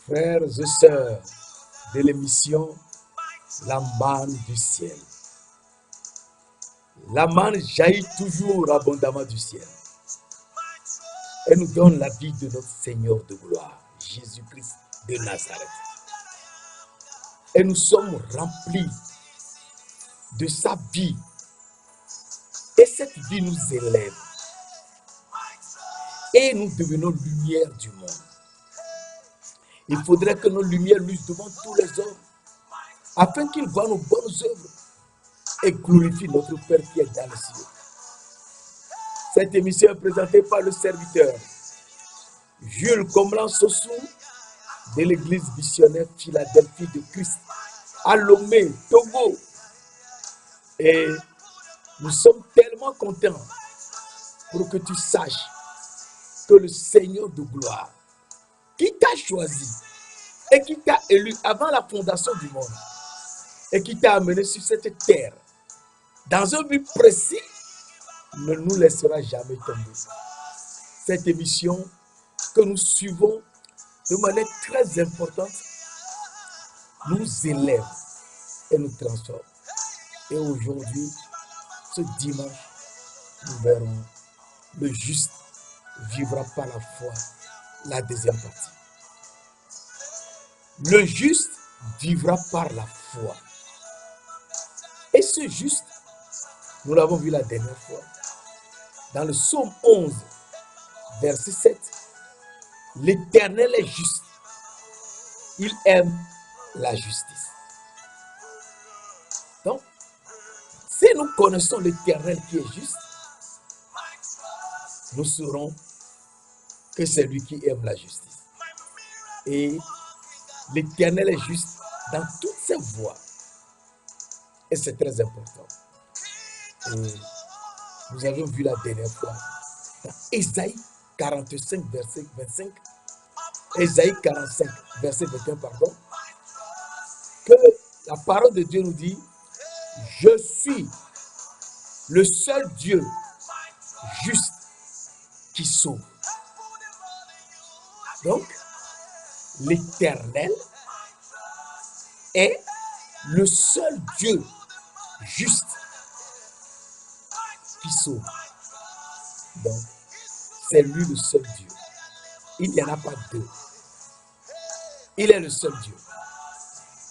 Frères et sœurs de l'émission La manne du ciel. La manne jaillit toujours abondamment du ciel et nous donne la vie de notre Seigneur de gloire, Jésus-Christ de Nazareth. Et nous sommes remplis de sa vie. Et cette vie nous élève. Et nous devenons lumière du monde. Il faudrait que nos lumières luisent devant tous les hommes, afin qu'ils voient nos bonnes œuvres et glorifient notre Père qui est dans les cieux. Cette émission est présentée par le serviteur Jules Comlan Sossou de l'église missionnaire Philadelphie de Christ à Lomé, Togo. Et nous sommes tellement contents pour que tu saches que le Seigneur de gloire, qui t'a choisi et qui t'a élu avant la fondation du monde et qui t'a amené sur cette terre dans un but précis, ne nous laissera jamais tomber. Cette émission que nous suivons de manière très importante nous élève et nous transforme. Et aujourd'hui, ce dimanche, nous verrons le juste vivra par la foi, la deuxième partie. Le juste vivra par la foi. Et ce juste, nous l'avons vu la dernière fois, dans le psaume 11, verset 7, l'Éternel est juste. Il aime la justice. Donc, si nous connaissons l'Éternel qui est juste, nous saurons que c'est lui qui aime la justice. Et l'Éternel est juste dans toutes ses voies. Et c'est très important. Et nous avons vu la dernière fois, dans Ésaïe 45, verset 25, Ésaïe 45, verset 21, pardon, que la parole de Dieu nous dit, je suis le seul Dieu juste qui sauve. Donc, l'Éternel est le seul Dieu juste qui sauve. Donc, c'est lui le seul Dieu. Il n'y en a pas deux. Il est le seul Dieu.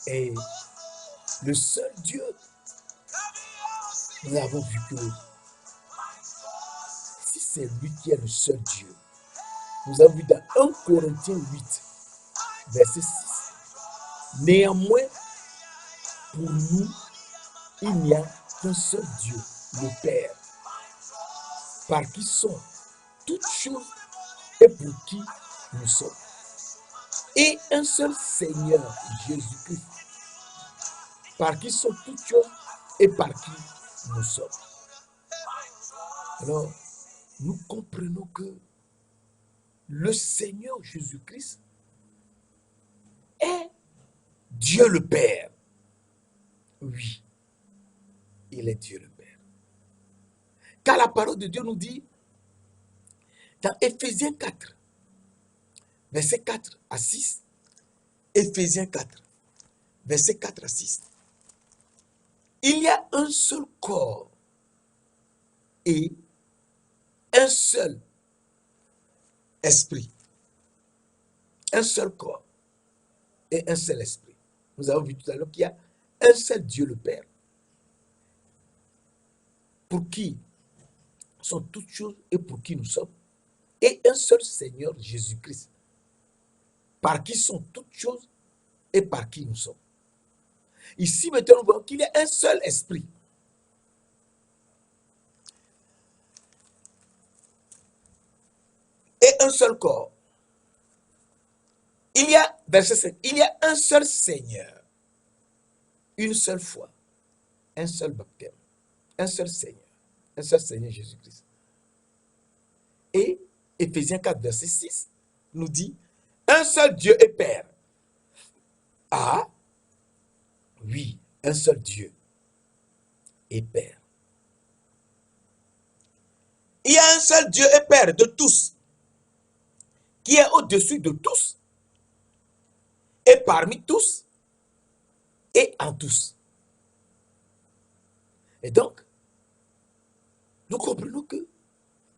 Et le seul Dieu, nous avons vu que si c'est lui qui est le seul Dieu, nous avons vu dans 1 Corinthiens 8, verset 6, néanmoins, pour nous, il n'y a qu'un seul Dieu, le Père, par qui sont toutes choses et pour qui nous sommes. Et un seul Seigneur, Jésus-Christ, par qui sont toutes choses et par qui nous sommes. Alors, nous comprenons que le Seigneur Jésus-Christ est Dieu le Père. Oui, il est Dieu le Père. Car la parole de Dieu nous dit, dans Éphésiens 4, verset 4 à 6, Éphésiens 4, verset 4 à 6, il y a un seul corps et un seul esprit. Un seul corps et un seul esprit. Nous avons vu tout à l'heure qu'il y a un seul Dieu le Père, pour qui sont toutes choses et pour qui nous sommes, et un seul Seigneur Jésus-Christ, par qui sont toutes choses et par qui nous sommes. Ici, maintenant, nous voyons qu'il y a un seul esprit. Et un seul corps. Il y a, verset 5, il y a un seul Seigneur, une seule foi, un seul baptême, un seul Seigneur Jésus-Christ. Et Éphésiens 4, verset 6 nous dit, un seul Dieu et Père. Ah, oui, un seul Dieu et Père. Il y a un seul Dieu et Père de tous, qui est au-dessus de tous, et parmi tous et en tous. Et donc, nous comprenons que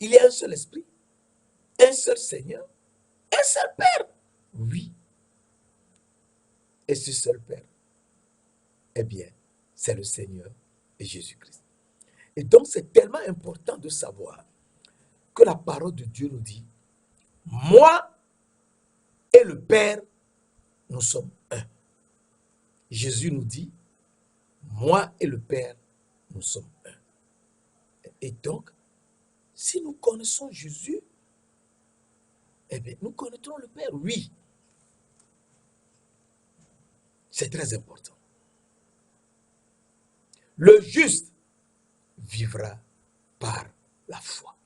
il y a un seul esprit, un seul Seigneur, un seul Père. Oui. Et ce seul Père, eh bien, c'est le Seigneur et Jésus-Christ. Et donc, c'est tellement important de savoir que la parole de Dieu nous dit, moi et le Père, nous sommes un. Jésus nous dit, moi et le Père, nous sommes un. Et donc, si nous connaissons Jésus, eh bien, nous connaîtrons le Père, oui. C'est très important. Le juste vivra par la foi.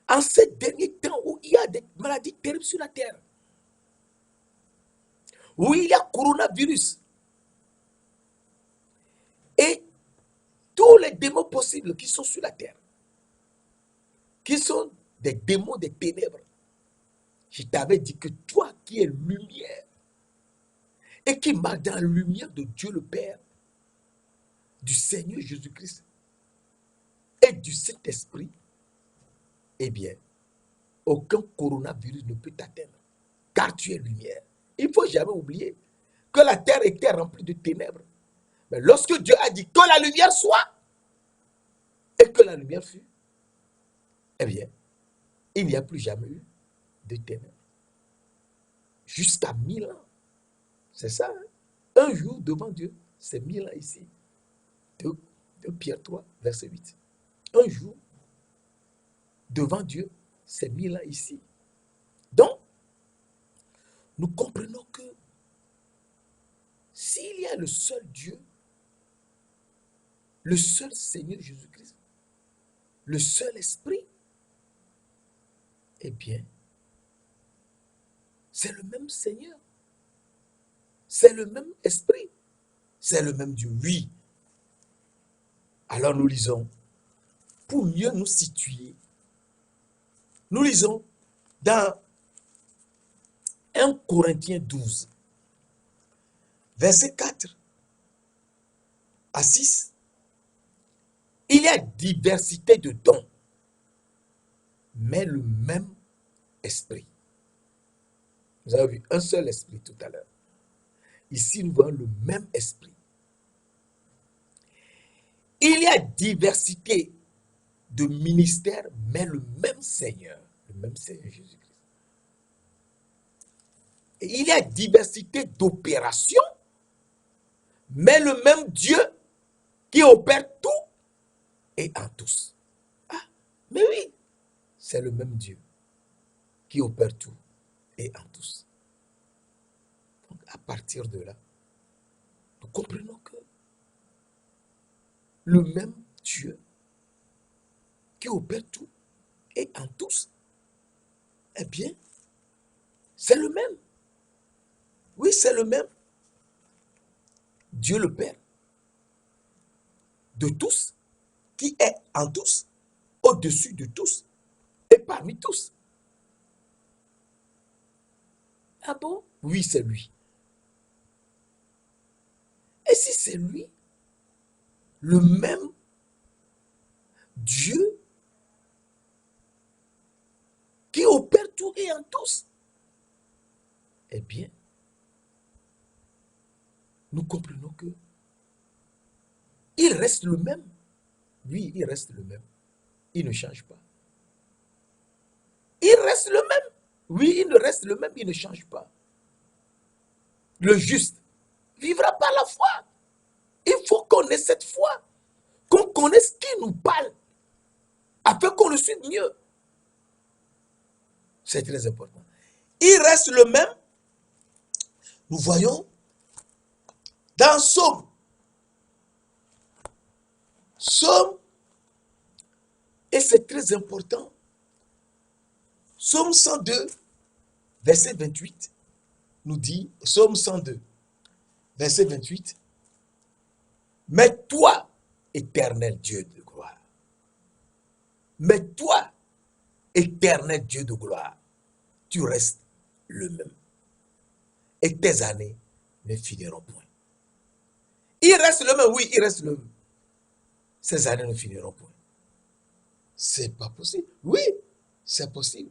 En ces derniers temps où il y a des maladies terribles sur la terre, où il y a coronavirus, et tous les démons possibles qui sont sur la terre, qui sont des démons des ténèbres, je t'avais dit que toi qui es lumière, et qui marche dans la lumière de Dieu le Père, du Seigneur Jésus-Christ et du Saint-Esprit, eh bien, aucun coronavirus ne peut t'atteindre, car tu es lumière. Il ne faut jamais oublier que la terre était remplie de ténèbres. Mais lorsque Dieu a dit que la lumière soit, et que la lumière fut, eh bien, il n'y a plus jamais eu de ténèbres. Jusqu'à 1000 ans. C'est ça. Hein? Un jour devant Dieu, c'est 1000 ans ici. De Pierre 3, verset 8. Un jour devant Dieu, c'est 1000 ans ici. Donc, nous comprenons que s'il y a le seul Dieu, le seul Seigneur Jésus-Christ, le seul Esprit, eh bien, c'est le même Seigneur, c'est le même Esprit, c'est le même Dieu, oui. Alors nous lisons, pour mieux nous situer, nous lisons dans 1 Corinthiens 12, verset 4 à 6, il y a diversité de dons, mais le même esprit. Vous avez vu un seul esprit tout à l'heure. Ici, nous voyons le même esprit. Il y a diversité de ministères, mais le même Seigneur Jésus-Christ. Et il y a diversité d'opérations, mais le même Dieu qui opère tout et en tous. Ah, mais oui, c'est le même Dieu qui opère tout et en tous. Donc, à partir de là, nous comprenons que le même Dieu qui opère tout et en tous, eh bien, c'est le même. Oui, c'est le même. Dieu le Père, de tous, qui est en tous, au-dessus de tous et parmi tous. Ah bon? Oui, c'est lui. Et si c'est lui, le même Dieu qui opère tout et en tous, eh bien, nous comprenons que il reste le même. Oui, il reste le même. Il ne change pas. Il reste le même. Oui, il ne reste le même, il ne change pas. Le juste vivra par la foi. Il faut qu'on ait cette foi, qu'on connaisse qui nous parle, afin qu'on le suive mieux. C'est très important. Il reste le même. Nous voyons dans Somme. Somme, et c'est très important, Somme 102, verset 28, nous dit, Somme 102, verset 28, mais toi, éternel Dieu de gloire, mais toi, éternel Dieu de gloire, tu restes le même. Et tes années ne finiront point. Il reste le même, oui, il reste le même. Ces années ne finiront point. C'est pas possible. Oui, c'est possible.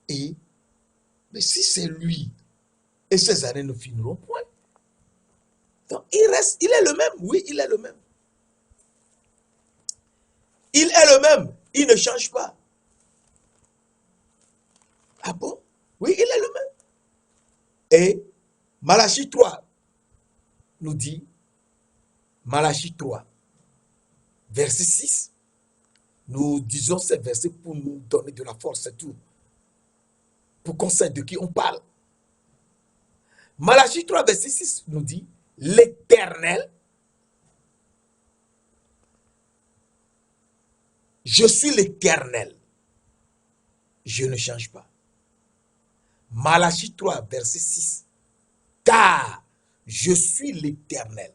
Et, mais si c'est lui, et ces années ne finiront point, donc il reste, il est le même, oui, il est le même. Il est le même, il ne change pas. Ah bon? Oui, il est le même. Et Malachie 3 nous dit, Malachie 3, verset 6, nous disons ces versets pour nous donner de la force, c'est tout. Pour qu'on sache de qui on parle. Malachie 3, verset 6 nous dit, l'Éternel, je suis l'Éternel, je ne change pas. Malachie 3, verset 6, car je suis l'Éternel,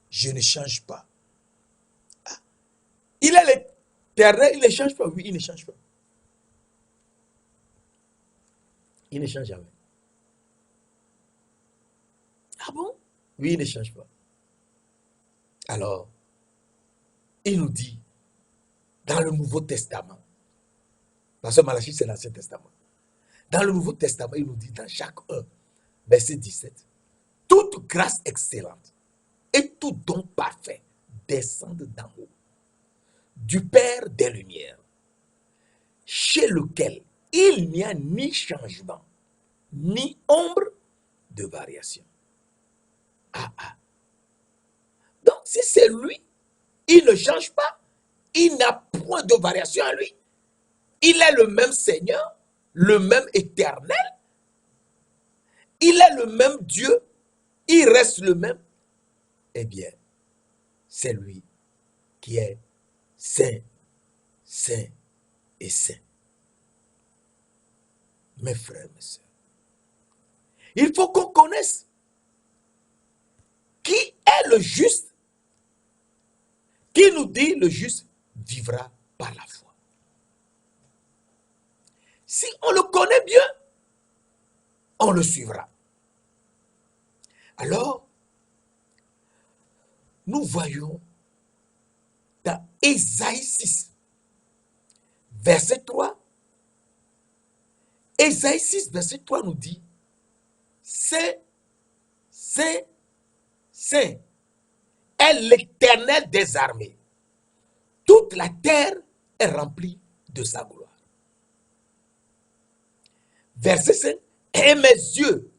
je ne change pas. Ah, il est l'Éternel, il ne change pas. Oui, il ne change pas. Il ne change jamais. Ah bon? Oui, il ne change pas. Alors, il nous dit, dans le Nouveau Testament, parce que Malachie, c'est l'Ancien Testament. Dans le Nouveau Testament, il nous dit, dans Jacques 1, verset 17, toute grâce excellente et tout don parfait descendent d'en haut, du Père des Lumières, chez lequel il n'y a ni changement, ni ombre de variation. Ah, ah. Donc, si c'est lui, il ne change pas, il n'a point de variation à lui. Il est le même Seigneur, le même Éternel, il est le même Dieu, il reste le même. Eh bien, c'est lui qui est saint, saint et saint. Mes frères, mes sœurs, il faut qu'on connaisse qui est le juste, qui nous dit le juste vivra par la foi. Si on le connaît bien, on le suivra. Alors, nous voyons dans Ésaïe 6, verset 3, Ésaïe 6, verset 3 nous dit, c'est est l'Éternel des armées. Toute la terre est remplie de sa gloire. Verset 5, et mes yeux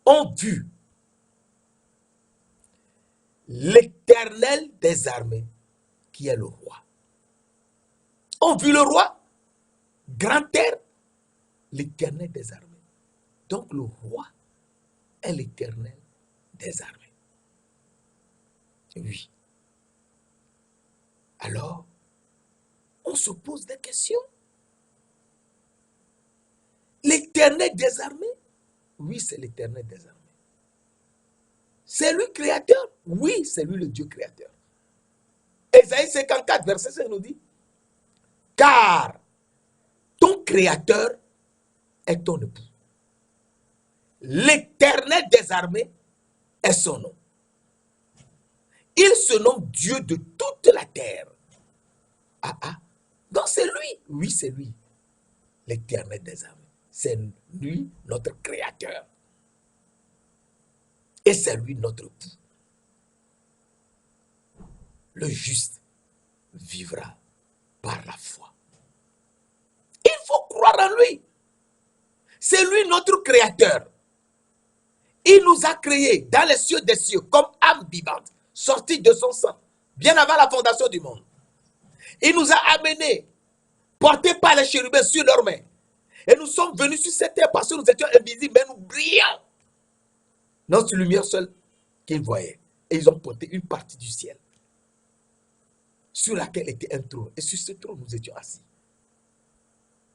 ont vu l'Éternel des armées, qui est le roi. Ont vu le roi, grand terre, l'Éternel des armées. Donc le roi est l'Éternel des armées. Oui. Alors, on se pose des questions. L'Éternel des armées? Oui, c'est l'Éternel des armées. C'est lui créateur? Oui, c'est lui le Dieu créateur. Ésaïe 54, verset 5 nous dit, car ton créateur est ton époux. L'Éternel des armées est son nom. Il se nomme Dieu de toute la terre. Ah ah. Donc c'est lui. Oui, c'est lui. L'Éternel des armées. C'est lui notre créateur. Et c'est lui notre époux. Le juste vivra par la foi. Il faut croire en lui. C'est lui notre créateur. Il nous a créés dans les cieux des cieux comme âme vivante, sortie de son sang, bien avant la fondation du monde. Il nous a amenés, portés par les chérubins sur leurs mains. Et nous sommes venus sur cette terre parce que nous étions invisibles, mais nous brillons. Notre lumière seule qu'ils voyaient. Et ils ont porté une partie du ciel sur laquelle était un trône. Et sur ce trône, nous étions assis.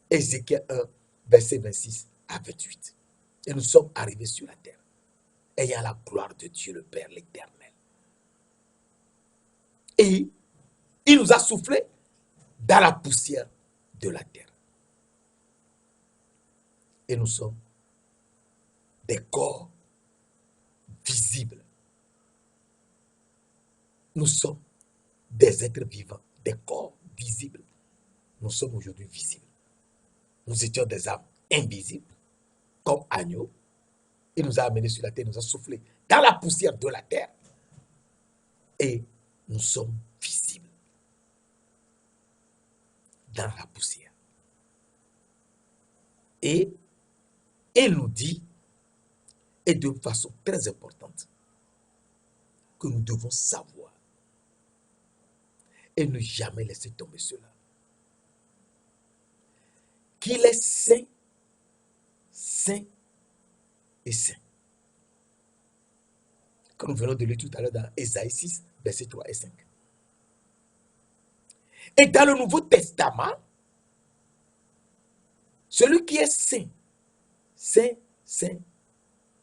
Ézéchiel 1, verset 26 à 28. Et nous sommes arrivés sur la terre, ayant la gloire de Dieu le Père, l'Éternel. Et il nous a soufflé dans la poussière de la terre. Et nous sommes des corps visibles. Nous sommes des êtres vivants, des corps visibles. Nous sommes aujourd'hui visibles. Nous étions des âmes invisibles, comme agneaux. Il nous a amenés sur la terre, nous a soufflé dans la poussière de la terre. Et nous sommes visibles dans la poussière. Et il nous dit, et de façon très importante, que nous devons savoir et ne jamais laisser tomber cela. Qu'il est saint, saint et saint. Comme nous venons de lire tout à l'heure dans Ésaïe 6, versets 3 et 5. Et dans le Nouveau Testament, celui qui est saint, saint, saint,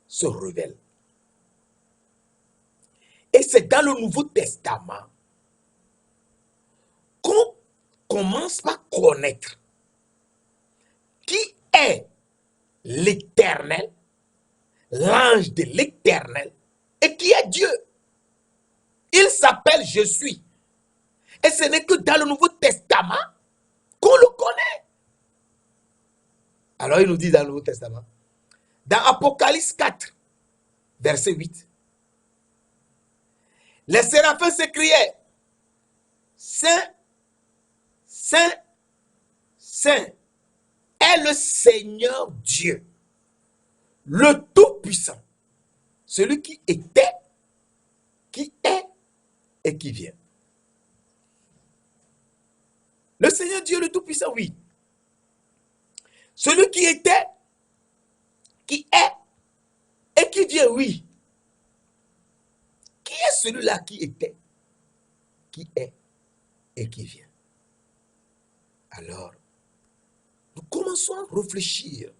se révèle. Et c'est dans le Nouveau Testament qu'on commence par connaître qui est l'Éternel, l'ange de l'Éternel, et qui est Dieu. Il s'appelle Je suis. Et ce n'est que dans le Nouveau Testament qu'on le connaît. Alors il nous dit dans le Nouveau Testament, dans Apocalypse 4, verset 8, les séraphins s'écriaient, Saint, Saint, Saint est le Seigneur Dieu, le Tout-Puissant, celui qui était, qui est et qui vient. Le Seigneur Dieu, le Tout-Puissant, oui. Celui qui était, qui est et qui vient, oui. Qui est celui-là qui était, qui est et qui vient? Alors, nous commençons à réfléchir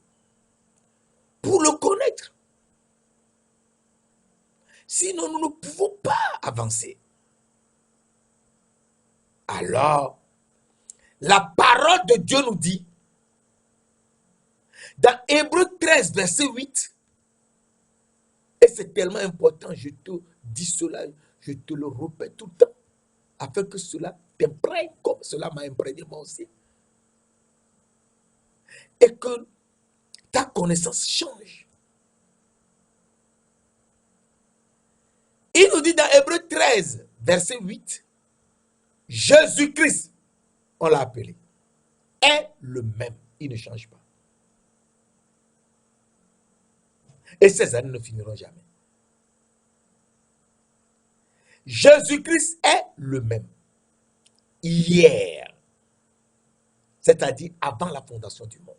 pour le connaître. Sinon, nous ne pouvons pas avancer. Alors, la parole de Dieu nous dit, dans Hébreux 13, verset 8, et c'est tellement important, je te dis cela, je te le répète tout le temps, afin que cela t'imprègne comme cela m'a imprégné moi aussi. Et que ta connaissance change. Il nous dit dans Hébreux 13, verset 8, Jésus-Christ, on l'a appelé, est le même, il ne change pas. Et ces années ne finiront jamais. Jésus-Christ est le même. Hier, c'est-à-dire avant la fondation du monde.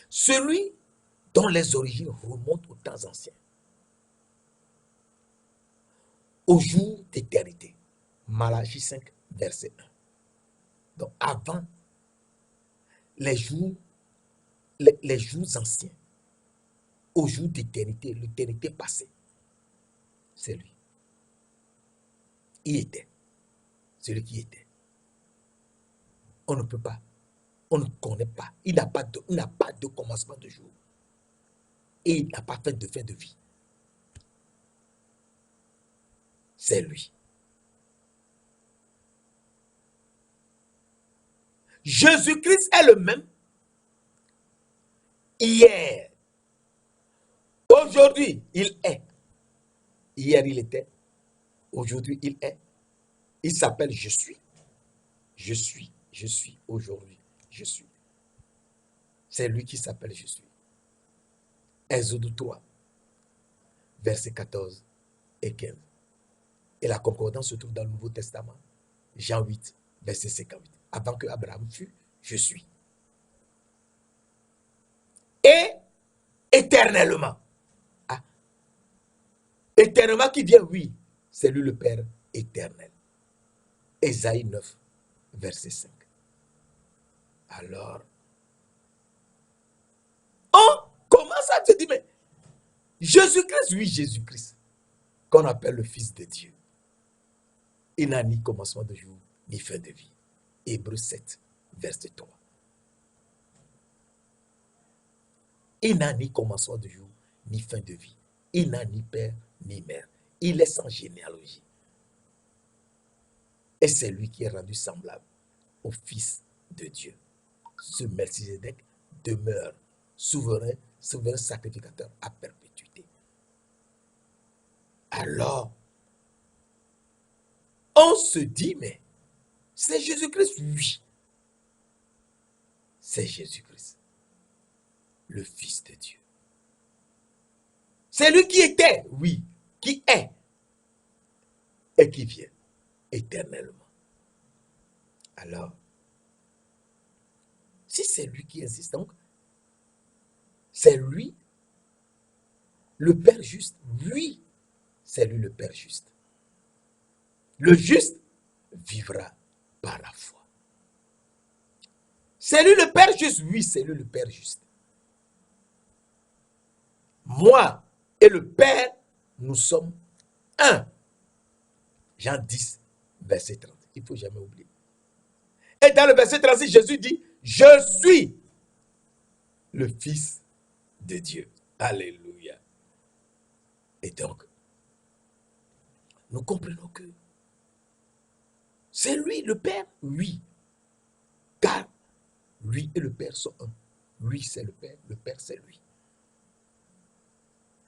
Celui dont les origines remontent aux temps anciens, au jour d'éternité. Malachie 5, verset 1. Donc avant les jours anciens, au jour d'éternité, l'éternité passée, c'est lui. Il était, celui qui était. On ne peut pas, on ne connaît pas. Il n'a pas de commencement de jour. Et il n'a pas fait de fin de vie. C'est lui. Jésus-Christ est le même hier. Aujourd'hui, il est. Hier, il était. Aujourd'hui, il est. Il s'appelle Je suis. Je suis. Je suis. Aujourd'hui, je suis. C'est lui qui s'appelle Je suis. Exode 3, versets 14 et 15. Et la concordance se trouve dans le Nouveau Testament. Jean 8, verset 58. Avant que Abraham fût, je suis. Et éternellement. Ah. Éternellement qui vient, oui. C'est lui le Père éternel. Ésaïe 9, verset 5. Alors, on commence à se dire, mais Jésus-Christ, oui, Jésus-Christ, qu'on appelle le Fils de Dieu. Il n'a ni commencement de jour, ni fin de vie. Hébreux 7, verset 3. Il n'a ni commencement de jour, ni fin de vie. Il n'a ni père, ni mère. Il est sans généalogie. Et c'est lui qui est rendu semblable au Fils de Dieu. Ce Melchizedek demeure souverain sacrificateur à perpétuité. Alors, on se dit, mais c'est Jésus-Christ, oui. C'est Jésus-Christ, le Fils de Dieu. C'est lui qui était, oui, qui est et qui vient éternellement. Alors, si c'est lui qui insiste, donc, c'est lui, le Père juste, oui, c'est lui le Père juste. Le juste vivra par la foi. C'est lui le Père juste, oui, c'est lui le Père juste. Moi et le Père, nous sommes un. Jean 10, verset 30. Il ne faut jamais oublier. Et dans le verset 36, Jésus dit, je suis le Fils de Dieu. Alléluia. Et donc, nous comprenons que c'est lui le Père, oui. Car lui et le Père sont un. Lui, c'est le Père, c'est lui.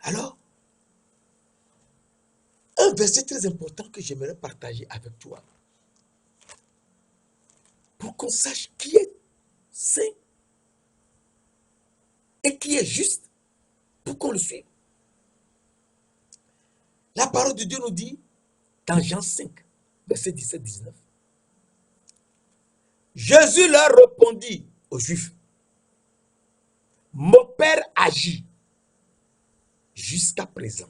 Alors, un verset très important que j'aimerais partager avec toi, pour qu'on sache qui est saint et qui est juste, pour qu'on le suive. La parole de Dieu nous dit, dans Jean 5, verset 17-19, Jésus leur répondit aux Juifs, mon Père agit jusqu'à présent,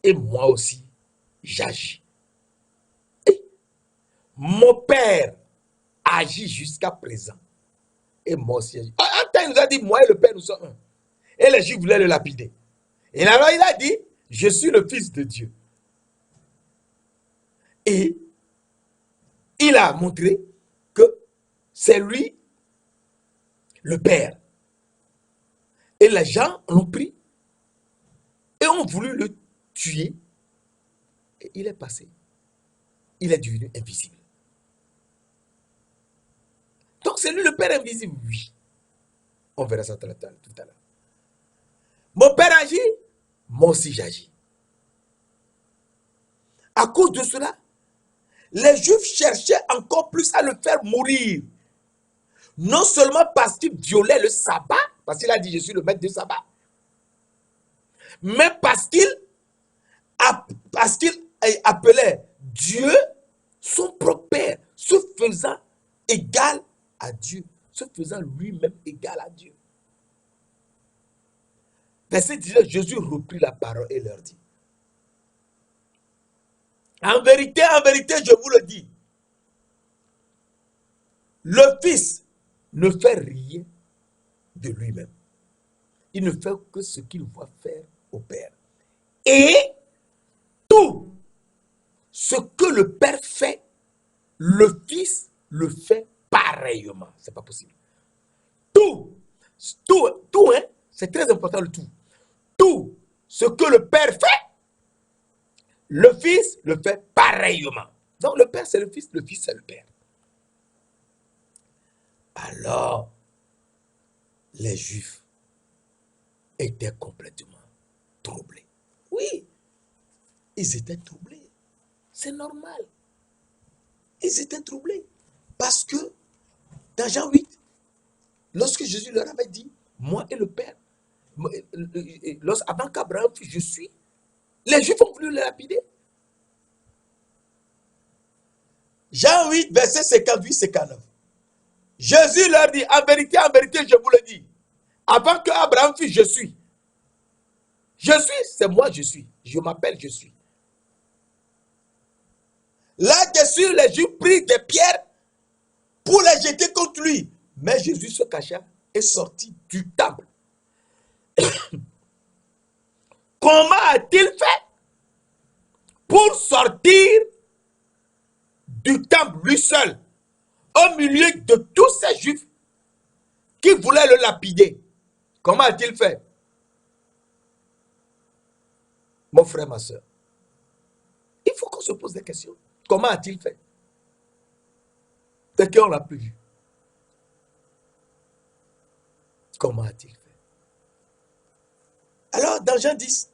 et moi aussi, j'agis. Mon Père agit jusqu'à présent, et moi aussi, j'agis. Un temps, il nous a dit, moi et le Père, nous sommes un. Et les Juifs voulaient le lapider. Et alors, il a dit, je suis le Fils de Dieu. Et il a montré que c'est lui le Père. Et les gens l'ont pris et ont voulu le tuer. Et il est passé. Il est devenu invisible. Donc c'est lui le Père invisible, oui. On verra ça tout à l'heure. Mon Père agit, moi aussi j'agis. À cause de cela, les Juifs cherchaient encore plus à le faire mourir. Non seulement parce qu'il violait le sabbat, parce qu'il a dit je suis le maître du sabbat, mais parce qu'il appelait Dieu son propre Père, se faisant égal à Dieu, se faisant lui-même égal à Dieu. Verset 19, Jésus reprit la parole et leur dit, en vérité, je vous le dis, le Fils ne fait rien de lui-même. Il ne fait que ce qu'il voit faire au Père. Et tout ce que le Père fait, le Fils le fait pareillement. C'est pas possible. Tout, hein, c'est très important le tout. Tout ce que le Père fait, le Fils le fait pareillement. Donc le Père c'est le Fils c'est le Père. Alors, les Juifs étaient complètement troublés. Oui, ils étaient troublés. C'est normal. Ils étaient troublés. Parce que, dans Jean 8, lorsque Jésus leur avait dit, moi et le Père, avant qu'Abraham fût, je suis, les Juifs ont voulu le lapider. Jean 8, verset 58-59. Jésus leur dit, en vérité, je vous le dis, avant que Abraham fût, je suis. Je suis, c'est moi, je suis. Je m'appelle, je suis. Là-dessus, les Juifs prirent des pierres pour les jeter contre lui. Mais Jésus se cacha et sortit du temple. Comment a-t-il fait pour sortir du temple lui seul, au milieu de tous ces Juifs qui voulaient le lapider? Comment a-t-il fait? Mon frère, ma soeur, il faut qu'on se pose des questions. Comment a-t-il fait? Dès qu'on l'a plus vu. Comment a-t-il fait? Alors, dans Jean 10,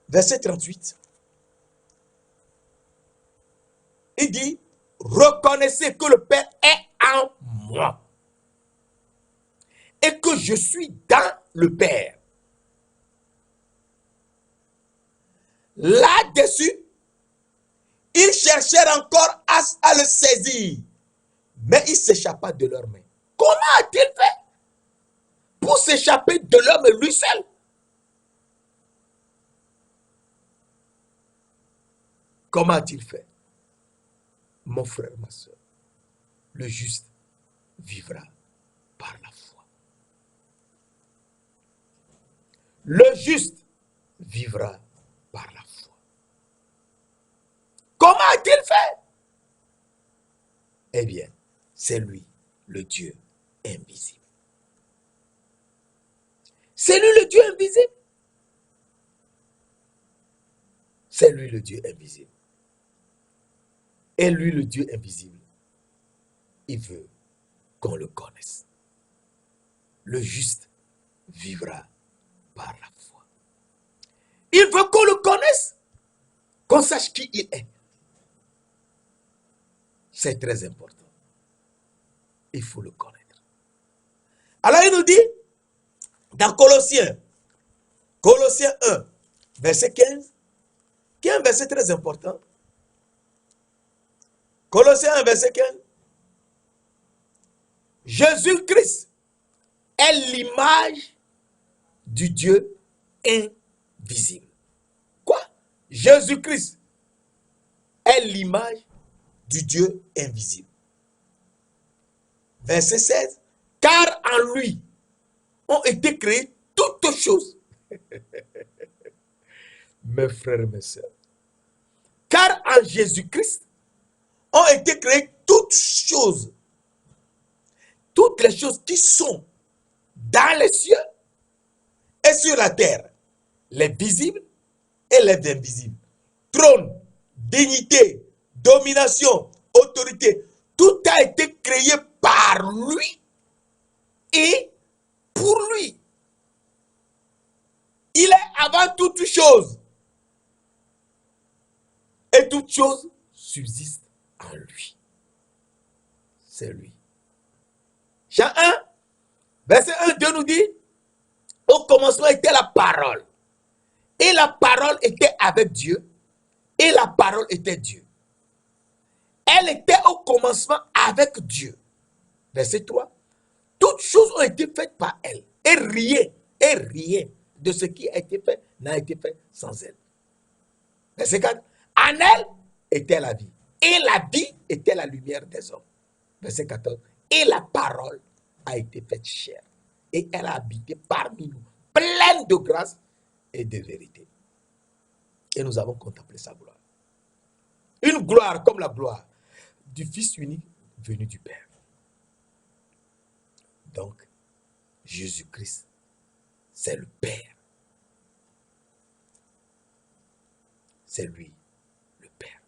verset 38, il dit, reconnaissez que le Père est en moi et que je suis dans le Père. Là-dessus, ils cherchèrent encore à le saisir, mais il s'échappa de leurs mains. Comment a-t-il fait pour s'échapper de l'homme lui seul? Comment a-t-il fait? Mon frère, ma soeur, le juste vivra par la foi. Le juste vivra par la foi. Comment a-t-il fait? Eh bien, c'est lui, le Dieu invisible. C'est lui le Dieu invisible. C'est lui le Dieu invisible. Et lui le Dieu invisible, il veut qu'on le connaisse. Le juste vivra par la foi. Il veut qu'on le connaisse, qu'on sache qui il est. C'est très important. Il faut le connaître. Alors il nous dit, dans Colossiens 1, verset 15, qui est un verset très important. Colossiens 1, verset 15. Jésus-Christ est l'image du Dieu invisible. Quoi? Jésus-Christ est l'image du Dieu invisible. Verset 16. Car en lui ont été créées toutes choses. Mes frères et mes sœurs. Car en Jésus-Christ ont été créées toutes choses. Toutes les choses qui sont dans les cieux et sur la terre. Les visibles et les invisibles. Trône, dignité, domination, autorité. Tout a été créé par lui et pour lui. Il est avant toute chose. Et toute chose subsiste en lui. C'est lui. Jean 1, verset 1, Dieu nous dit, au commencement était la parole. Et la parole était avec Dieu. Et la parole était Dieu. Elle était au commencement avec Dieu. Verset 3. Toutes choses ont été faites par elle. Et rien de ce qui a été fait n'a été fait sans elle. Verset 4. En elle était la vie. Et la vie était la lumière des hommes. Verset 14. Et la parole a été faite chair. Et elle a habité parmi nous, pleine de grâce et de vérité. Et nous avons contemplé sa gloire. Une gloire comme la gloire du Fils unique venu du Père. Donc, Jésus-Christ, c'est le Père. C'est lui, le Père.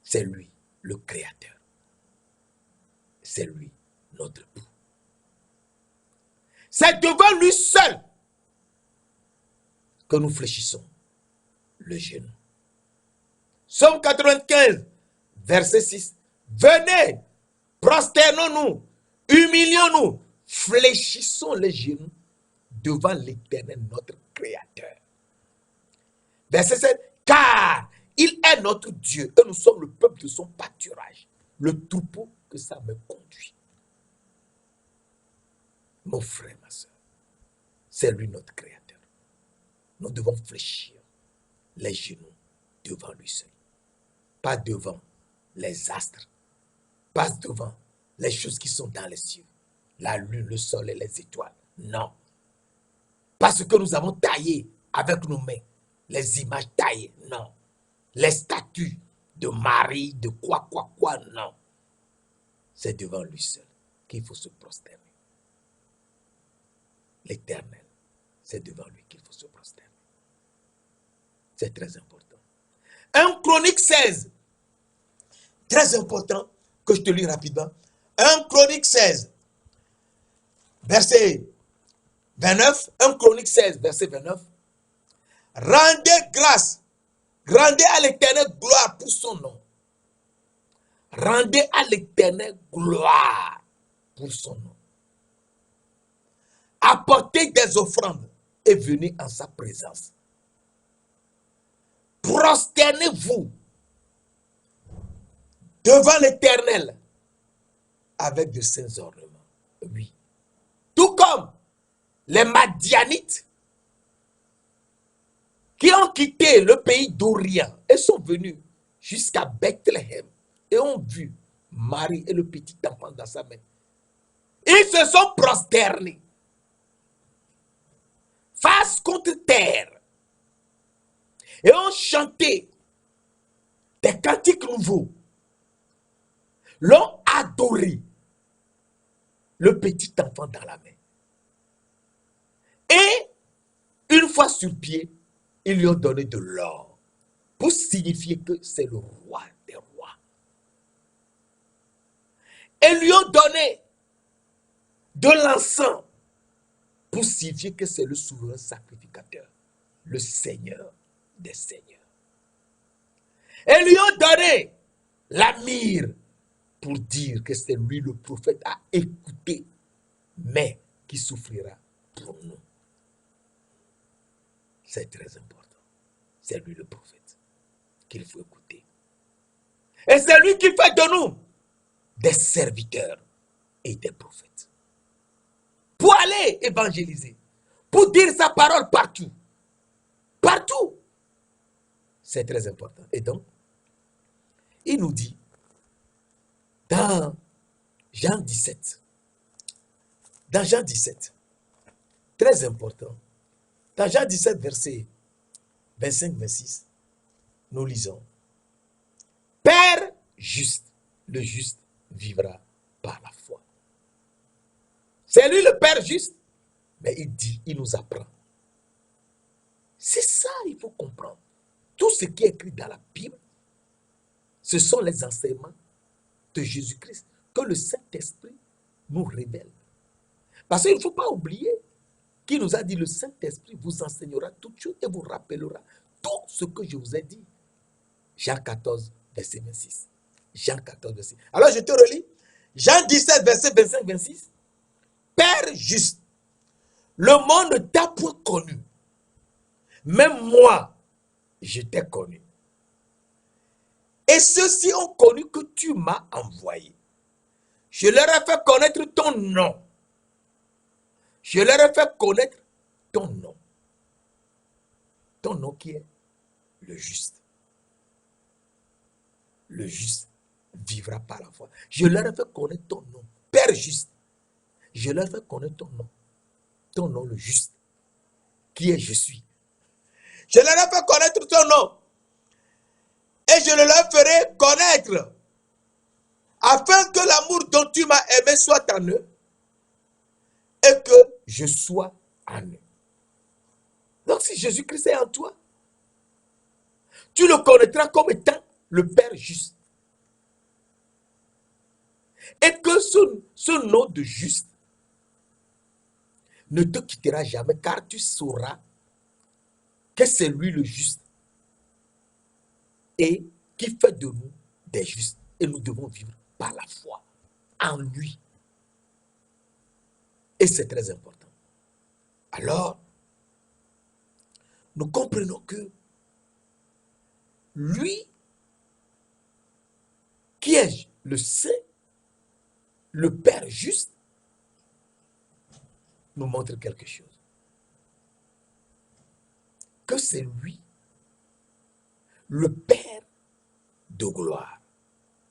C'est lui, le Créateur. C'est lui, notre époux. C'est devant lui seul que nous fléchissons le genou. Psaume 95, verset 6. Venez, prosternons-nous, humilions-nous, fléchissons les genoux devant l'Éternel, notre Créateur. Verset 7. Car il est notre Dieu et nous sommes le peuple de son pâturage, le troupeau que sa main conduit. Mon frère, ma soeur, c'est lui notre Créateur. Nous devons fléchir les genoux devant lui seul. Pas devant les astres, pas devant les choses qui sont dans les cieux, la lune, le soleil et les étoiles. Non. Parce que nous avons taillé avec nos mains les images taillées. Non. Les statues de Marie, de quoi, non. C'est devant lui seul qu'il faut se prosterner. l'Éternel. C'est devant lui qu'il faut se prosterner. C'est très important. 1 Chronique 16. Très important que je te lis rapidement. 1 Chronique 16. Verset 29. 1 Chronique 16, verset 29. Rendez grâce. Rendez à l'Éternel gloire pour son nom. Rendez à l'Éternel gloire pour son nom. Apportez des offrandes et venez en sa présence. Prosternez-vous devant l'Éternel avec de saints ornements. Oui. Tout comme les Madianites qui ont quitté le pays d'Orient et sont venus jusqu'à Bethléem et ont vu Marie et le petit enfant dans sa main. Ils se sont prosternés face contre terre et ont chanté des cantiques nouveaux, l'ont adoré, le petit enfant dans la main. Et une fois sur pied, ils lui ont donné de l'or pour signifier que c'est le roi des rois. Et lui ont donné de l'encens pour signifier que c'est le souverain sacrificateur, le Seigneur des seigneurs. Et lui ont donné la myrrhe pour dire que c'est lui le prophète à écouter, mais qui souffrira pour nous. C'est très important. C'est lui le prophète qu'il faut écouter. Et c'est lui qui fait de nous des serviteurs et des prophètes. Pour aller évangéliser, pour dire sa parole partout. Partout. C'est très important. Et donc, il nous dit, dans Jean 17, très important, dans Jean 17, verset 25-26, nous lisons, Père juste, le juste vivra par la foi. C'est lui le Père juste, mais il dit, il nous apprend. C'est ça, il faut comprendre. Tout ce qui est écrit dans la Bible, ce sont les enseignements de Jésus-Christ que le Saint-Esprit nous révèle. Parce qu'il ne faut pas oublier qu'il nous a dit, le Saint-Esprit vous enseignera toutes choses et vous rappellera tout ce que je vous ai dit. Jean 14, verset 26. Jean 14, verset. Alors je te relis. Jean 17, verset 25-26. Père juste, le monde ne t'a point connu. Même moi, je t'ai connu. Et ceux-ci ont connu que tu m'as envoyé. Je leur ai fait connaître ton nom. Je leur ai fait connaître ton nom. Ton nom qui est le juste. Le juste vivra par la foi. Je leur ai fait connaître ton nom. Père juste. Je leur ai fait connaître ton nom. Ton nom le juste. Qui est je suis. Je leur ai fait connaître ton nom. Et je le leur ferai connaître. Afin que l'amour dont tu m'as aimé soit en eux. Et que je sois en eux. Donc si Jésus-Christ est en toi, tu le connaîtras comme étant le Père juste. Et que ce nom de juste ne te quittera jamais, car tu sauras que c'est lui le juste et qui fait de nous des justes. Et nous devons vivre par la foi en lui. Et c'est très important. Alors, nous comprenons que lui, qui est le Saint, le Père juste, nous montre quelque chose. Que c'est lui, le Père de gloire.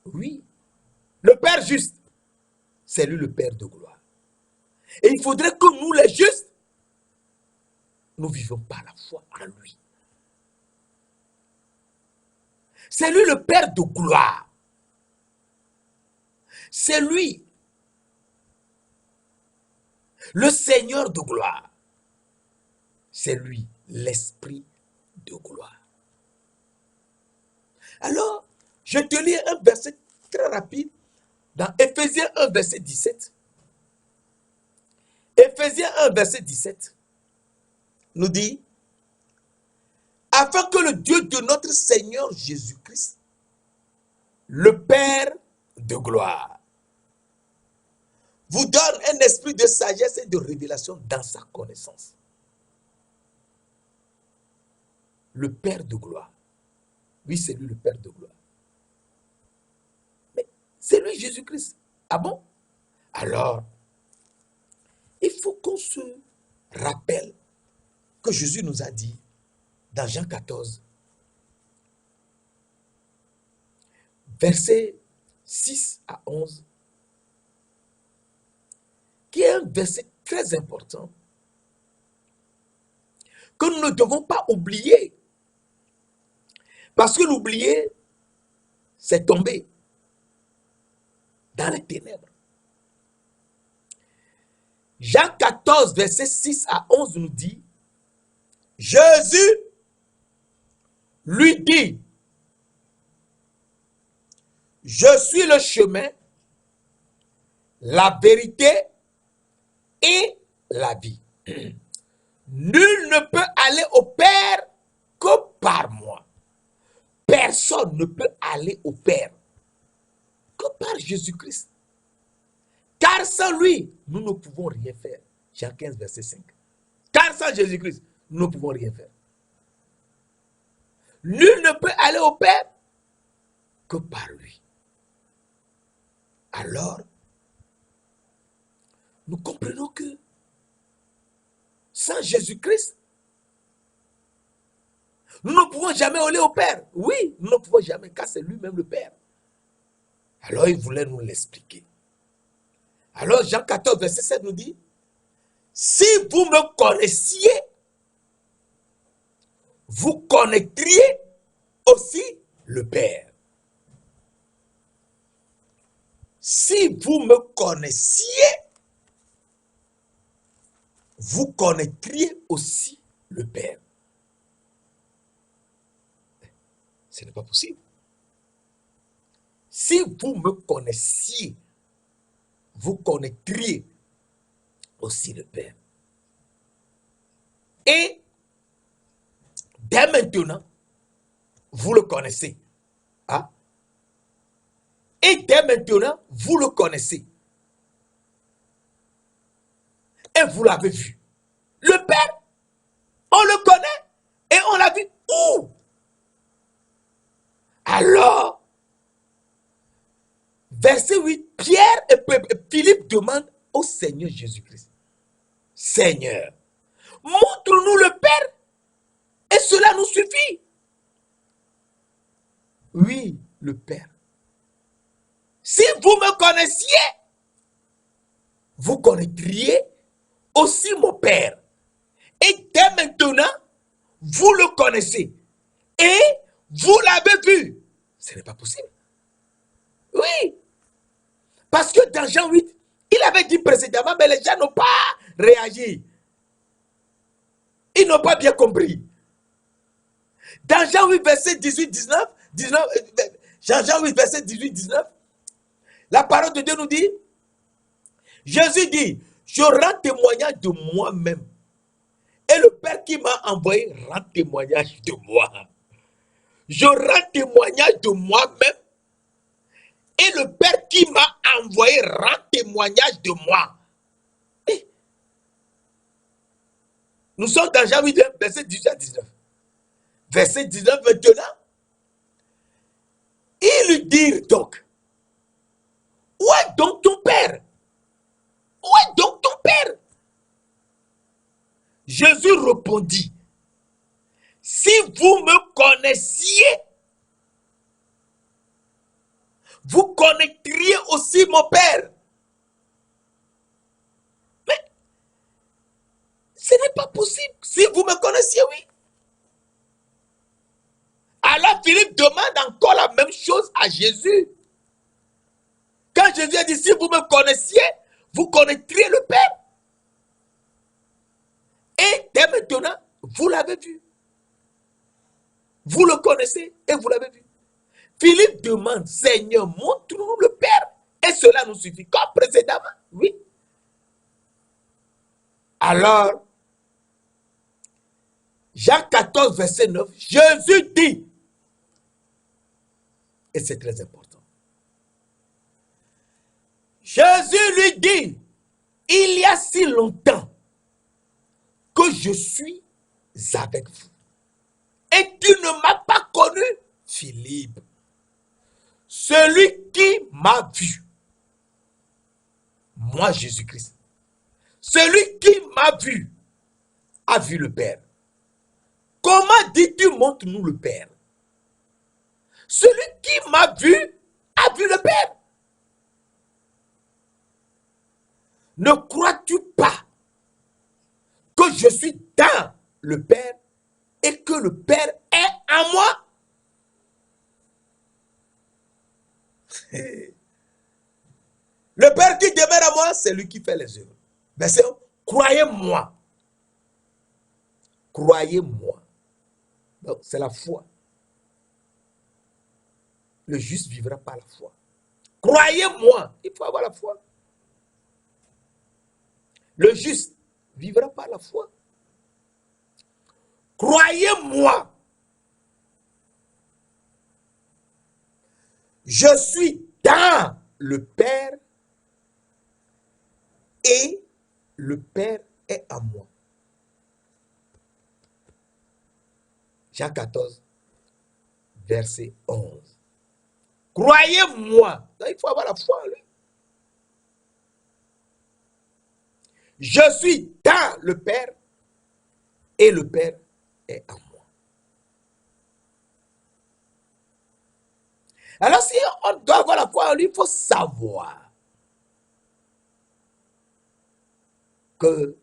Oui, le Père juste, c'est lui le Père de gloire. Et il faudrait que nous, les justes, nous vivons par la foi en lui. C'est lui le Père de gloire. C'est lui le Seigneur de gloire. c'est lui, l'Esprit de gloire. Alors, je te lis un verset très rapide dans Éphésiens 1, verset 17. Éphésiens 1, verset 17 nous dit, afin que le Dieu de notre Seigneur Jésus-Christ, le Père de gloire, vous donne un esprit de sagesse et de révélation dans sa connaissance. Le Père de gloire. Oui, c'est lui le Père de gloire. Mais c'est lui Jésus-Christ. Ah bon? Alors, il faut qu'on se rappelle que Jésus nous a dit dans Jean 14, versets 6 à 11, qui est un verset très important que nous ne devons pas oublier. Parce que l'oublier, c'est tomber dans les ténèbres. Jean 14, versets 6 à 11 nous dit, Jésus lui dit, je suis le chemin, la vérité et la vie. Nul ne peut aller au Père que par moi. Personne ne peut aller au Père que par Jésus-Christ. Car sans lui, nous ne pouvons rien faire. Jean 15, verset 5. Car sans Jésus-Christ, nous ne pouvons rien faire. Nul ne peut aller au Père que par lui. Alors, nous comprenons que sans Jésus-Christ, nous ne pouvons jamais aller au Père. Oui, nous ne pouvons jamais, car c'est lui-même le Père. Alors, il voulait nous l'expliquer. Alors, Jean 14, verset 7 nous dit, si vous me connaissiez, vous connaîtriez aussi le Père. Si vous me connaissiez, vous connaîtriez aussi le Père. Ce n'est pas possible. Si vous me connaissiez, vous connaîtriez aussi le Père. Et dès maintenant, vous le connaissez. Hein? Et dès maintenant, vous le connaissez. Et vous l'avez vu. Le Père, on le connaît et on l'a vu où? Alors, verset 8, Pierre et Philippe demandent au Seigneur Jésus-Christ, Seigneur, montre-nous le Père et cela nous suffit. Oui, le Père. Si vous me connaissiez, vous connaîtriez aussi mon Père. Et dès maintenant, vous le connaissez. Et vous l'avez vu. Ce n'est pas possible. Oui. Parce que dans Jean 8, il avait dit précédemment, mais les gens n'ont pas réagi. Ils n'ont pas bien compris. Dans Jean 8, verset 18, 19, Jean 8, verset 18, 19, la parole de Dieu nous dit, Jésus dit, je rends témoignage de moi-même. Et le Père qui m'a envoyé rend témoignage de moi. Je rends témoignage de moi-même. Et le Père qui m'a envoyé rend témoignage de moi. Et nous sommes dans Jean 8, verset 18 à 19. Verset 19, maintenant. Ils lui dirent donc, où est donc ton Père? Où est donc ton Père? Jésus répondit, si vous me connaissiez, vous connaîtriez aussi mon Père. Mais ce n'est pas possible. Si vous me connaissiez, oui. Alors Philippe demande encore la même chose à Jésus. Quand Jésus a dit, si vous me connaissiez, vous connaîtriez le Père. Et dès maintenant, Vous l'avez vu. Vous le connaissez et vous l'avez vu. Philippe demande, Seigneur, montre-nous le Père. Et cela nous suffit. Comme précédemment, oui. Alors, Jean 14, verset 9, Jésus dit, et c'est très important, Jésus lui dit, il y a si longtemps que je suis avec vous. Et tu ne m'as pas connu, Philippe. Celui qui m'a vu, moi Jésus-Christ, celui qui m'a vu, a vu le Père. Comment dis-tu, montre-nous le Père? Celui qui m'a vu, a vu le Père. Ne crois-tu pas que je suis dans le Père et que le Père est en moi? Le Père qui demeure à moi, c'est lui qui fait les œuvres. Verset 1, croyez-moi. Croyez-moi. C'est la foi. Le juste vivra par la foi. Croyez-moi. Il faut avoir la foi. Le juste vivra par la foi. Croyez-moi. Je suis dans le Père et le Père est en moi. Jean 14, verset 11. Croyez-moi. Il faut avoir la foi en lui. Je suis dans le Père et le Père est en moi. Alors si on doit avoir la foi en lui, il faut savoir que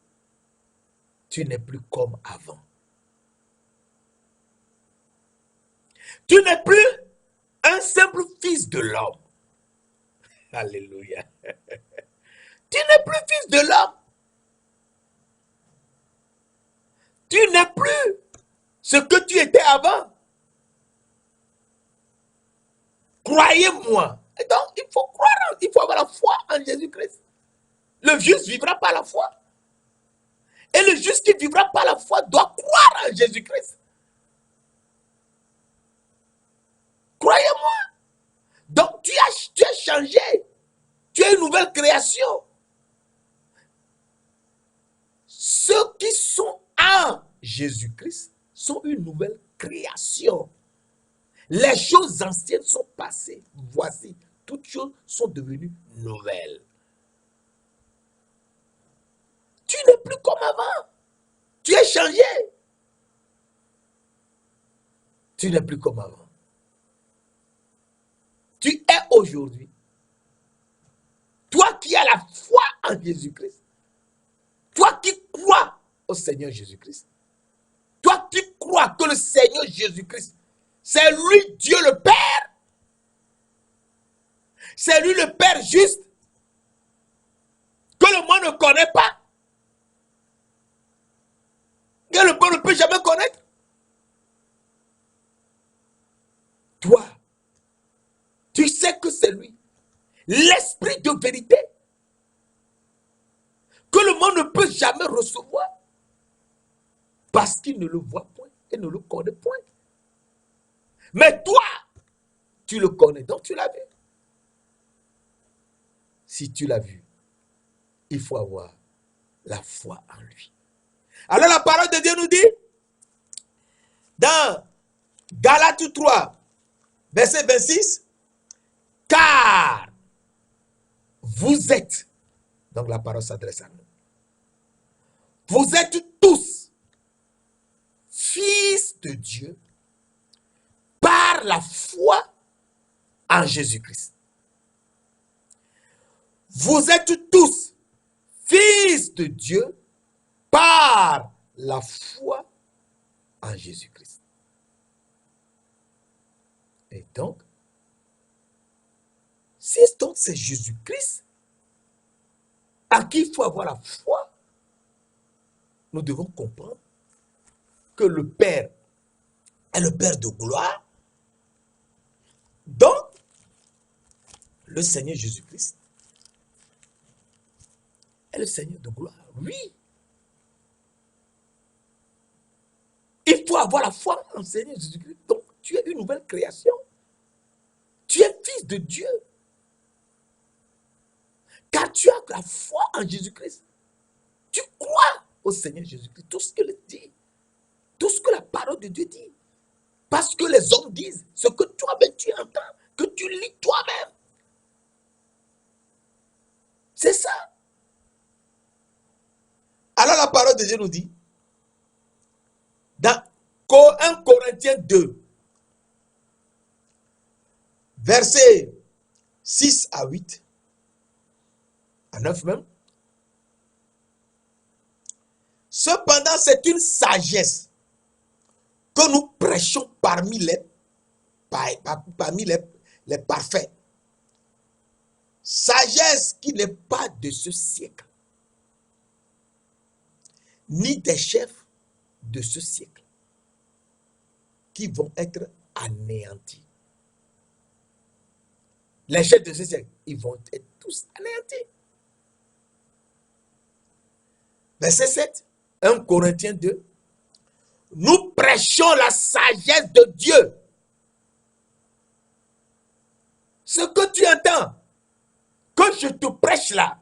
tu n'es plus comme avant. Tu n'es plus un simple fils de l'homme. Alléluia. Tu n'es plus fils de l'homme. Tu n'es plus ce que tu étais avant. Croyez-moi. Et donc, il faut croire, il faut avoir la foi en Jésus-Christ. Le juste vivra par la foi. Et le juste qui vivra par la foi doit croire en Jésus-Christ. Croyez-moi. Donc, tu as changé. Tu es une nouvelle création. Ceux qui sont en Jésus-Christ sont une nouvelle création. Les choses anciennes sont passées. Voici, toutes choses sont devenues nouvelles. Tu n'es plus comme avant. Tu es changé. Tu n'es plus comme avant. Tu es aujourd'hui. Toi qui as la foi en Jésus-Christ. Toi qui crois au Seigneur Jésus-Christ. Toi qui crois que le Seigneur Jésus-Christ, c'est lui Dieu le Père. C'est lui le Père juste. Que le monde ne connaît pas. Que le monde ne peut jamais connaître. Toi, tu sais que c'est lui. L'esprit de vérité. Que le monde ne peut jamais recevoir. Parce qu'il ne le voit point et ne le connaît point. Mais toi, tu le connais, donc tu l'as vu. Si tu l'as vu, il faut avoir la foi en lui. Alors la parole de Dieu nous dit, dans Galates 3, verset 26, car vous êtes, donc la parole s'adresse à nous, vous êtes tous fils de Dieu par la foi en Jésus-Christ. Vous êtes tous fils de Dieu par la foi en Jésus-Christ. Et donc, si donc c'est Jésus-Christ à qui il faut avoir la foi, nous devons comprendre que le Père est le Père de gloire, donc le Seigneur Jésus-Christ est le Seigneur de gloire. Oui. Il faut avoir la foi en Seigneur Jésus-Christ. Donc, tu es une nouvelle création. Tu es fils de Dieu. Car tu as la foi en Jésus-Christ. Tu crois au Seigneur Jésus-Christ. Tout ce que le dit. Tout ce que la parole de Dieu dit. Parce que les hommes disent, ce que toi-même tu entends, que tu lis toi-même. C'est ça. Alors la parole de Dieu nous dit, dans 1 Corinthiens 2, versets 6 à 8, à 9 même, cependant c'est une sagesse que nous prêchons parmi les parfaits. Sagesse qui n'est pas de ce siècle, ni des chefs de ce siècle, qui vont être anéantis. Les chefs de ce siècle, ils vont être tous anéantis. Verset 7, 1 Corinthiens 2. Nous prêchons la sagesse de Dieu. Ce que tu entends, que je te prêche là,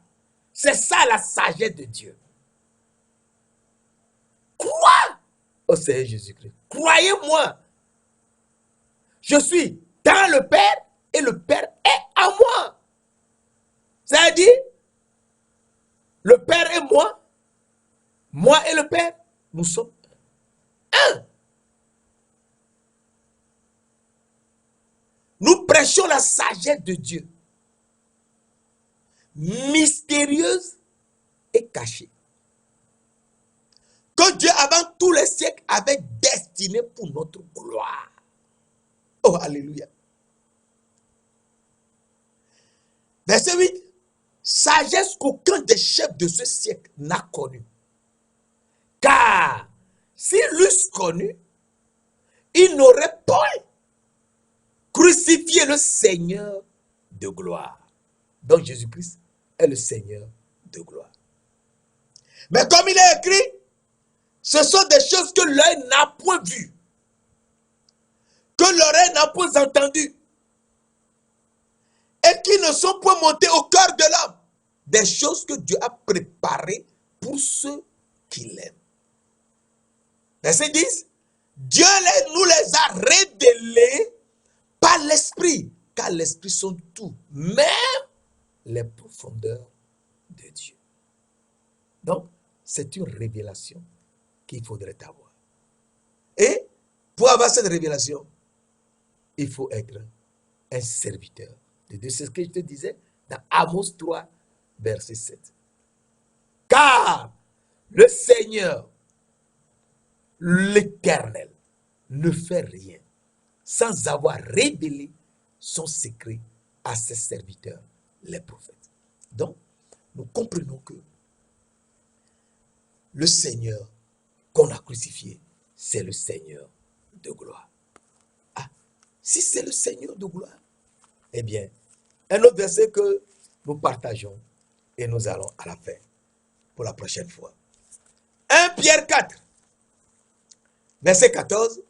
c'est ça la sagesse de Dieu. Crois au Seigneur Jésus-Christ. Croyez-moi. Je suis dans le Père et le Père est en moi. C'est-à-dire, le Père et moi et le Père, nous sommes un. Nous prêchons la sagesse de Dieu, mystérieuse et cachée, que Dieu avant tous les siècles avait destinée pour notre gloire. Oh, alléluia. Verset 8. Sagesse qu'aucun des chefs de ce siècle n'a connue. Car s'ils l'eussent connue, ils n'auraient pas crucifié le Seigneur de gloire. Donc Jésus-Christ est le Seigneur de gloire. Mais comme il est écrit, ce sont des choses que l'œil n'a point vues, que l'oreille n'a point entendues, et qui ne sont point montées au cœur de l'homme. Des choses que Dieu a préparées pour ceux qui l'aiment. Verset 10. Dieu nous les a révélées par l'Esprit, car l'Esprit sont tout, même les profondeurs de Dieu. Donc, c'est une révélation qu'il faudrait avoir. Et pour avoir cette révélation, il faut être un serviteur de Dieu. C'est ce que je te disais dans Amos 3, verset 7. Car le Seigneur, l'Éternel, ne fait rien sans avoir révélé son secret à ses serviteurs, les prophètes. Donc, nous comprenons que le Seigneur qu'on a crucifié, c'est le Seigneur de gloire. Ah, si c'est le Seigneur de gloire, eh bien, un autre verset que nous partageons et nous allons à la fin pour la prochaine fois. 1 Pierre 4, verset 14.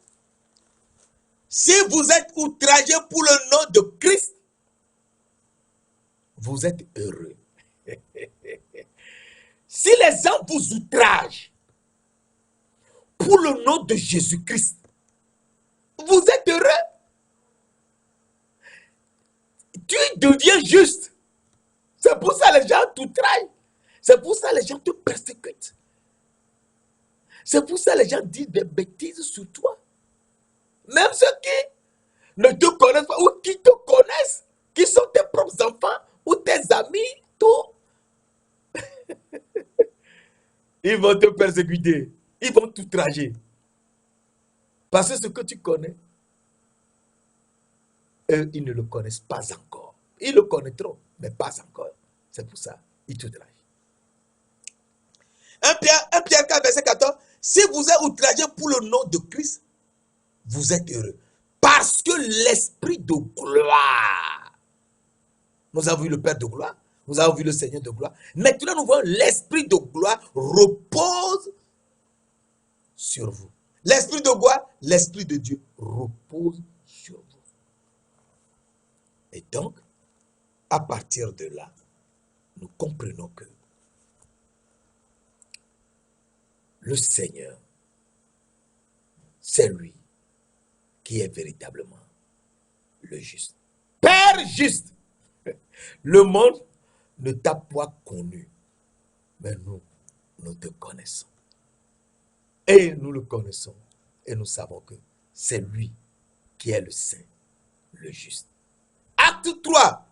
Si vous êtes outragés pour le nom de Christ, vous êtes heureux. Si les gens vous outragent pour le nom de Jésus-Christ, vous êtes heureux. Tu deviens juste. C'est pour ça que les gens t'outragent. C'est pour ça que les gens te persécutent. C'est pour ça que les gens disent des bêtises sur toi. Même ceux qui ne te connaissent pas ou qui te connaissent, qui sont tes propres enfants ou tes amis, tout. Ils vont te persécuter. Ils vont t'outrager. Parce que ce que tu connais, eux, ils ne le connaissent pas encore. Ils le connaîtront, mais pas encore. C'est pour ça, ils t'outragent. 1 Pierre 4, verset 14. Si vous êtes outragé pour le nom de Christ, vous êtes heureux. Parce que l'Esprit de gloire, nous avons vu le Père de gloire, nous avons vu le Seigneur de gloire. Maintenant, nous voyons l'Esprit de gloire repose sur vous. L'Esprit de gloire, l'Esprit de Dieu repose sur vous. Et donc, à partir de là, nous comprenons que le Seigneur, c'est lui qui est véritablement le juste. Père juste. Le monde ne t'a pas connu, mais nous te connaissons. Et nous le connaissons. Et nous savons que c'est lui qui est le saint, le juste. Acte 3,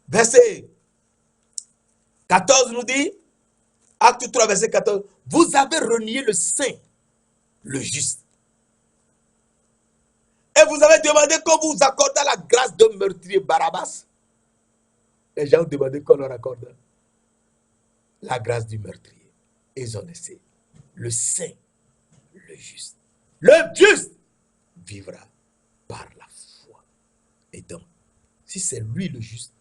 verset 14 nous dit, Acte 3, verset 14, vous avez renié le saint, le juste. Et vous avez demandé qu'on vous accorde la grâce de meurtrier Barabbas. Les gens ont demandé qu'on leur accorde la grâce du meurtrier. Et ils ont laissé le saint, le juste. Le juste vivra par la foi. Et donc, si c'est lui le juste,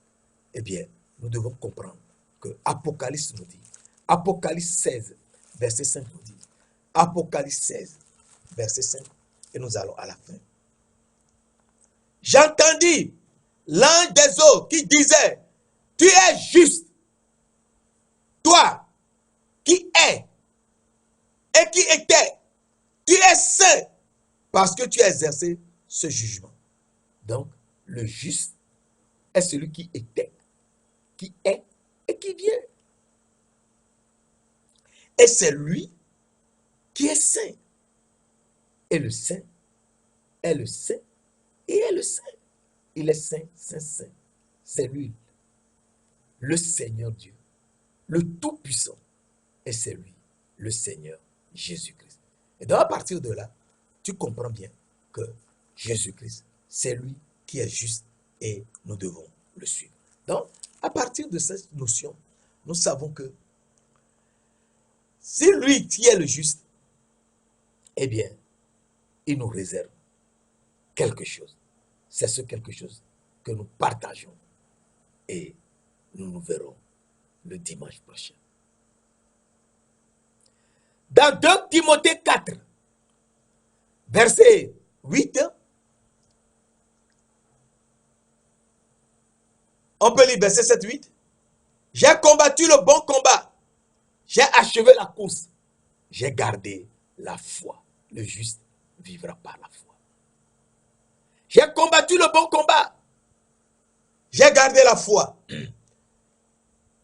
eh bien, nous devons comprendre que Apocalypse nous dit, Apocalypse 16, verset 5 nous dit, Apocalypse 16, verset 5, et nous allons à la fin. J'entendis l'ange des eaux qui disait, tu es juste, toi qui es et qui était, tu es saint, parce que tu as exercé ce jugement. Donc, le juste est celui qui était, qui est et qui vient. Et c'est lui qui est saint. Et le saint est le saint et est le saint. Il est saint, saint, saint. C'est lui, le Seigneur Dieu, le Tout-Puissant. Et c'est lui, le Seigneur Jésus-Christ. Et donc à partir de là, tu comprends bien que Jésus-Christ, c'est lui qui est juste et nous devons le suivre. Donc, à partir de cette notion, nous savons que si lui qui est le juste, eh bien, il nous réserve quelque chose. C'est ce quelque chose que nous partageons et nous nous verrons le dimanche prochain. Dans 2 Timothée 4, verset 8, on peut lire verset 7-8. J'ai combattu le bon combat. J'ai achevé la course. J'ai gardé la foi. Le juste vivra par la foi. J'ai combattu le bon combat. J'ai gardé la foi.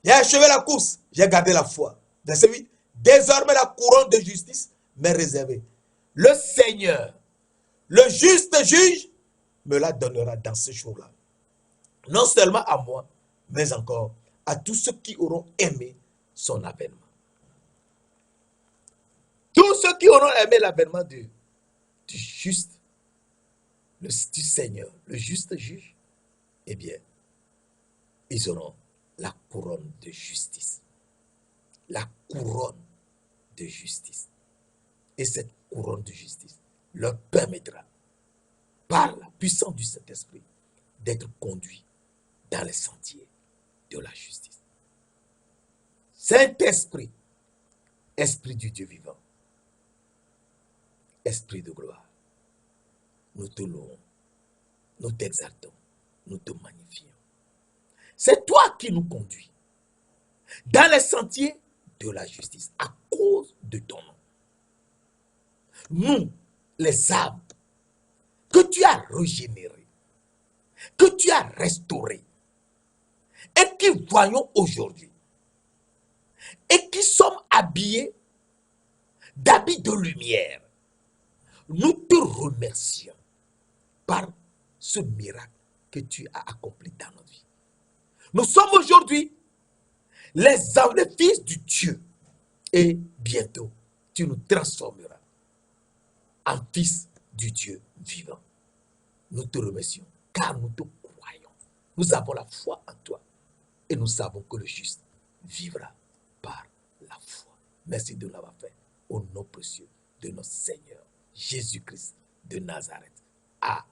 J'ai achevé la course. J'ai gardé la foi. Verset 8. Désormais la couronne de justice m'est réservée. Le Seigneur, le juste juge, me la donnera dans ce jour-là. Non seulement à moi, mais encore à tous ceux qui auront aimé son avènement. Tous ceux qui auront aimé l'avènement du juste, du Seigneur, le juste juge, eh bien, ils auront la couronne de justice. La couronne de justice. Et cette couronne de justice leur permettra, par la puissance du Saint-Esprit, d'être conduits dans les sentiers de la justice. Saint-Esprit, Esprit du Dieu vivant, Esprit de gloire, nous te louons, nous t'exaltons, nous te magnifions. C'est toi qui nous conduis dans les sentiers de la justice à cause de ton nom. Nous, les âmes que tu as régénérées, que tu as restaurées, et qui voyons aujourd'hui, et qui sommes habillés d'habits de lumière, nous te remercions par ce miracle que tu as accompli dans notre vie. Nous sommes aujourd'hui les fils du Dieu, et bientôt tu nous transformeras en fils du Dieu vivant. Nous te remercions car nous te croyons. Nous avons la foi en toi et nous savons que le juste vivra par la foi. Merci de l'avoir fait. au nom précieux de notre Seigneur Jésus-Christ de Nazareth. Amen.